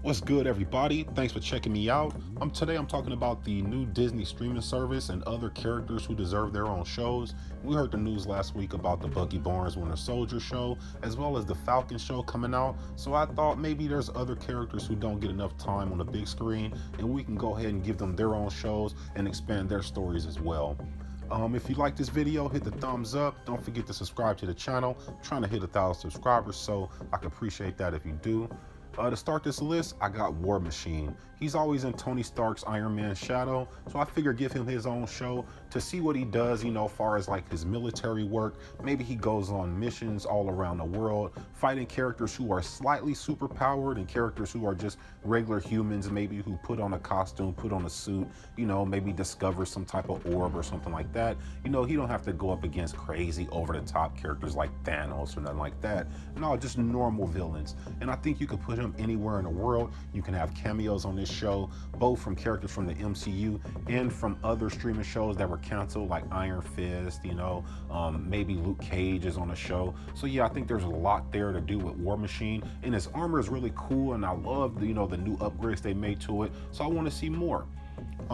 What's good, everybody? Thanks for checking me out. Today I'm talking about the new Disney streaming service and other characters who deserve their own shows. We heard the news last week about the Bucky Barnes Winter Soldier show, as well as the Falcon show coming out. So I thought maybe there's other characters who don't get enough time on the big screen, and we can go ahead and give them their own shows and expand their stories as well. If you like this video, hit the thumbs up. Don't forget to subscribe to the channel. I'm trying to hit 1,000 subscribers, so I can appreciate that if you do. To start this list, I got War Machine. He's always in Tony Stark's Iron Man shadow, so I figured give him his own show to see what he does, far as like his military work. Maybe he goes on missions all around the world, fighting characters who are slightly super powered and characters who are just regular humans, maybe who put on a costume, put on a suit, maybe discover some type of orb or something like that. He don't have to go up against crazy over-the-top characters like Thanos or nothing like that. No, just normal villains. And I think you could put him anywhere in the world. You can have cameos on this show, both from characters from the MCU and from other streaming shows that were canceled, like Iron Fist, maybe Luke Cage is on the show. So yeah, I think there's a lot there to do with War Machine, and his armor is really cool, and I love the new upgrades they made to it, so I want to see more.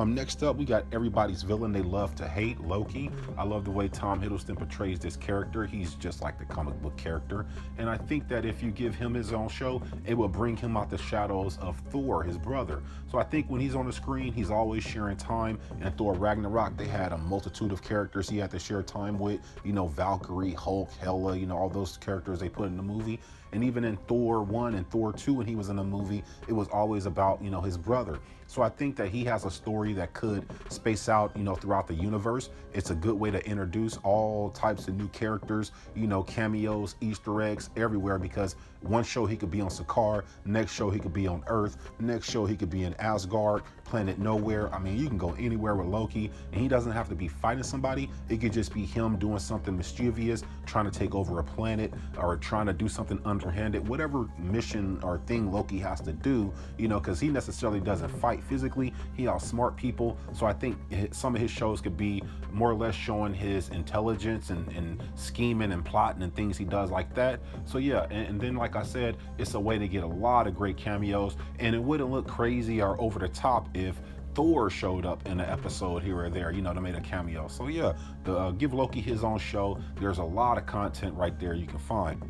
Next up, we got everybody's villain they love to hate, Loki. I love the way Tom Hiddleston portrays this character. He's just like the comic book character. And I think that if you give him his own show, it will bring him out the shadows of Thor, his brother. So I think when he's on the screen, he's always sharing time. And Thor Ragnarok, they had a multitude of characters he had to share time with. Valkyrie, Hulk, Hela, all those characters they put in the movie. And even in Thor 1 and Thor 2, when he was in the movie, it was always about, his brother. So I think that he has a story that could space out, throughout the universe. It's a good way to introduce all types of new characters, cameos, Easter eggs everywhere, because one show he could be on Sakaar, next show he could be on Earth, next show he could be in Asgard, Planet Nowhere. I mean, you can go anywhere with Loki, and he doesn't have to be fighting somebody. It could just be him doing something mischievous, trying to take over a planet, or trying to do something underhanded, whatever mission or thing Loki has to do, because he necessarily doesn't fight physically. He outsmart people. So I think some of his shows could be more or less showing his intelligence and scheming and plotting and things he does like that. So yeah, and then like I said, it's a way to get a lot of great cameos, and it wouldn't look crazy or over the top if Thor showed up in an episode here or there, to make a cameo. So yeah, give Loki his own show. There's a lot of content right there you can find.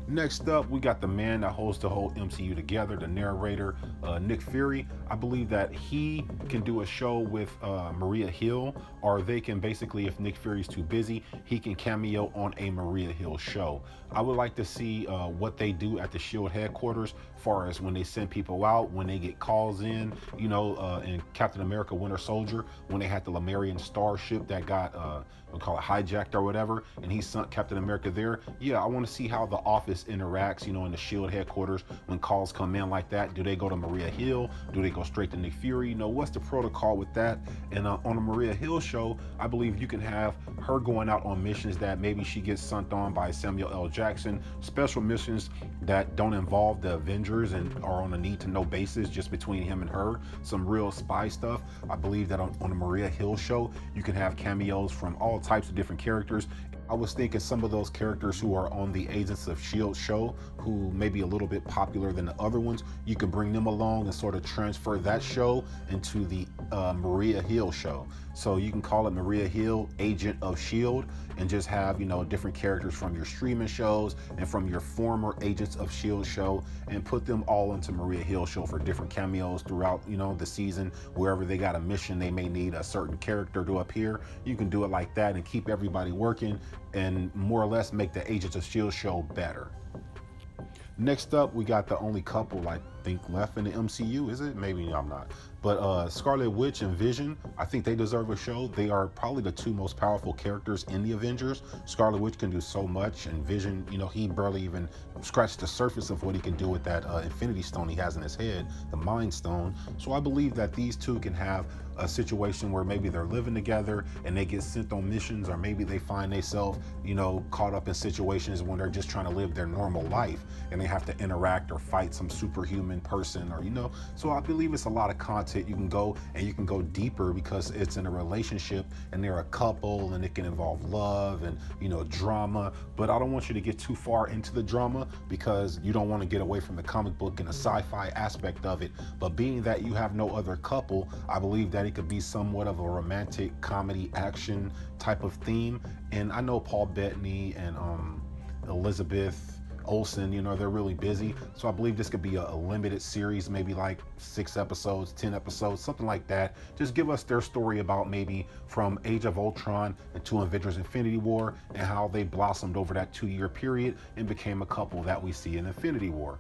Next up, we got the man that holds the whole MCU together, the narrator, Nick Fury. I believe that he can do a show with Maria Hill, or they can basically, if Nick Fury's too busy, he can cameo on a Maria Hill show. I would like to see what they do at the SHIELD headquarters, far as when they send people out, when they get calls in, in Captain America Winter Soldier, when they had the Lemurian starship that got, we'll call it hijacked or whatever, and he sunk Captain America there. Yeah, I want to see how the office interacts, in the SHIELD headquarters when calls come in like that. Do they go to Maria Hill? Do they go straight to Nick Fury? What's the protocol with that? And on a Maria Hill show, I believe you can have her going out on missions that maybe she gets sent on by Samuel L. Jackson, special missions that don't involve the Avengers and are on a need-to-know basis just between him and her, some real spy stuff. I believe that on a Maria Hill show, you can have cameos from all types of different characters. I was thinking some of those characters who are on the Agents of S.H.I.E.L.D. show, who may be a little bit popular than the other ones, you can bring them along and sort of transfer that show into the Maria Hill show. So you can call it Maria Hill, Agent of S.H.I.E.L.D., and just have, different characters from your streaming shows and from your former Agents of S.H.I.E.L.D. show, and put them all into Maria Hill show for different cameos throughout, the season. Wherever they got a mission, they may need a certain character to appear. You can do it like that and keep everybody working, and more or less make the Agents of S.H.I.E.L.D. show better. Next up, we got the only couple I think left in the MCU. Is it? Maybe I'm not. But Scarlet Witch and Vision, I think they deserve a show. They are probably the two most powerful characters in the Avengers. Scarlet Witch can do so much, and Vision, he barely even scratched the surface of what he can do with that Infinity Stone he has in his head, the Mind Stone. So I believe that these two can have a situation where maybe they're living together and they get sent on missions, or maybe they find themselves, caught up in situations when they're just trying to live their normal life and they have to interact or fight some superhuman person, or so I believe it's a lot of content you can go, and you can go deeper because it's in a relationship and they're a couple, and it can involve love and drama. But I don't want you to get too far into the drama because you don't want to get away from the comic book and the sci-fi aspect of it. But being that you have no other couple, I believe that it could be somewhat of a romantic comedy action type of theme. And I know Paul Bettany and Elizabeth Olsen, they're really busy. So I believe this could be a limited series, maybe like 6 episodes, 10 episodes, something like that. Just give us their story about maybe from Age of Ultron into Avengers Infinity War and how they blossomed over that 2-year period and became a couple that we see in Infinity War.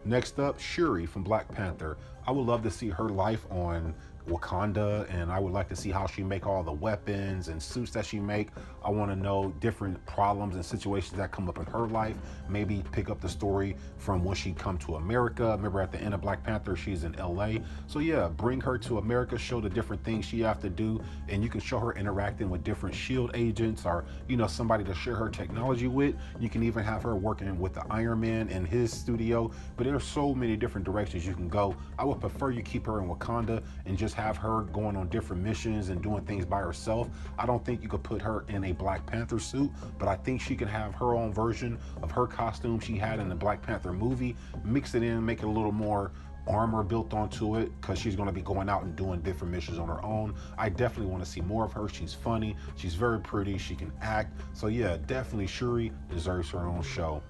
Next up, Shuri from Black Panther. I would love to see her life on Wakanda, and I would like to see how she make all the weapons and suits that she make. I want to know different problems and situations that come up in her life. Maybe pick up the story from when she come to America. Remember at the end of Black Panther, she's in LA. So yeah, bring her to America, show the different things she have to do, and you can show her interacting with different SHIELD agents, or somebody to share her technology with. You can even have her working with the Iron Man in his studio. But there's so many different directions you can go. I would prefer you keep her in Wakanda and just have her going on different missions and doing things by herself. I don't think you could put her in a Black Panther suit, but I think she can have her own version of her costume she had in the Black Panther movie, mix it in, make it a little more armor built onto it, because she's going to be going out and doing different missions on her own. I definitely want to see more of her. She's funny, she's very pretty, she can act. So yeah, definitely Shuri deserves her own show.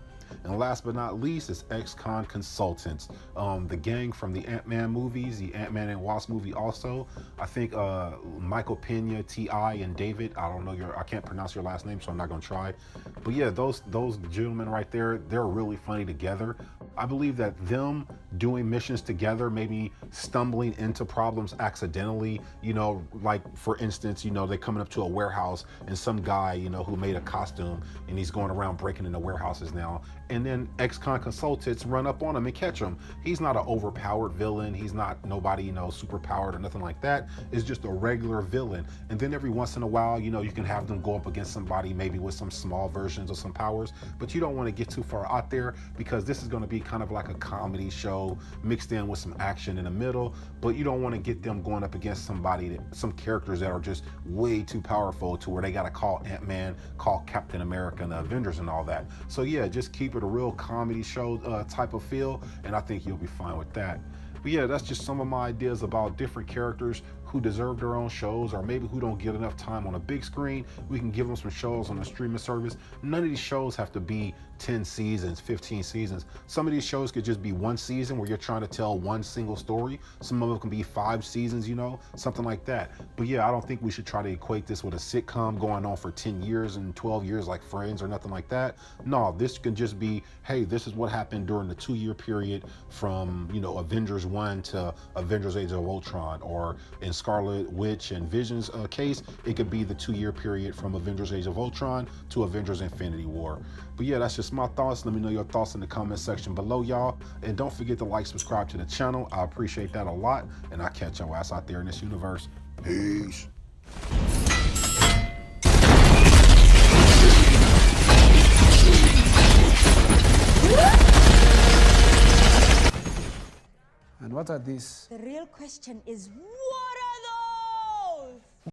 And last but not least is Ex-Con Consultants, the gang from the Ant-Man movies, the Ant-Man and Wasp movie also. I think Michael Pena, T.I., and David, I can't pronounce your last name, so I'm not going to try. But yeah, those gentlemen right there, they're really funny together. I believe that them doing missions together, maybe stumbling into problems accidentally, like for instance, they're coming up to a warehouse and some guy, who made a costume and he's going around breaking into warehouses now. And then Ex-Con Consultants run up on him and catch him. He's not an overpowered villain. He's not nobody, super powered or nothing like that. It's just a regular villain. And then every once in a while, you can have them go up against somebody maybe with some small versions of some powers, but you don't want to get too far out there because this is going to be kind of like a comedy show mixed in with some action in the middle. But you don't want to get them going up against some characters that are just way too powerful to where they got to call Ant-Man, call Captain America and the Avengers and all that. So yeah, just keep it a real comedy show type of feel, and I think you'll be fine with that. But yeah, that's just some of my ideas about different characters who deserve their own shows, or maybe who don't get enough time on a big screen. We can give them some shows on a streaming service. None of these shows have to be 10 seasons, 15 seasons. Some of these shows could just be one season where you're trying to tell one single story. Some of them can be 5 seasons, something like that. But yeah, I don't think we should try to equate this with a sitcom going on for 10 years and 12 years like Friends or nothing like that. No, this can just be, hey, this is what happened during the 2-year period from, Avengers 1 to Avengers Age of Ultron, or in Scarlet Witch and Vision's case, it could be the 2-year period from Avengers Age of Ultron to Avengers Infinity War. But yeah, that's just my thoughts. Let me know your thoughts in the comment section below, y'all. And don't forget to like, subscribe to the channel. I appreciate that a lot. And I'll catch your ass out there in this universe. Peace. And what are these? The real question is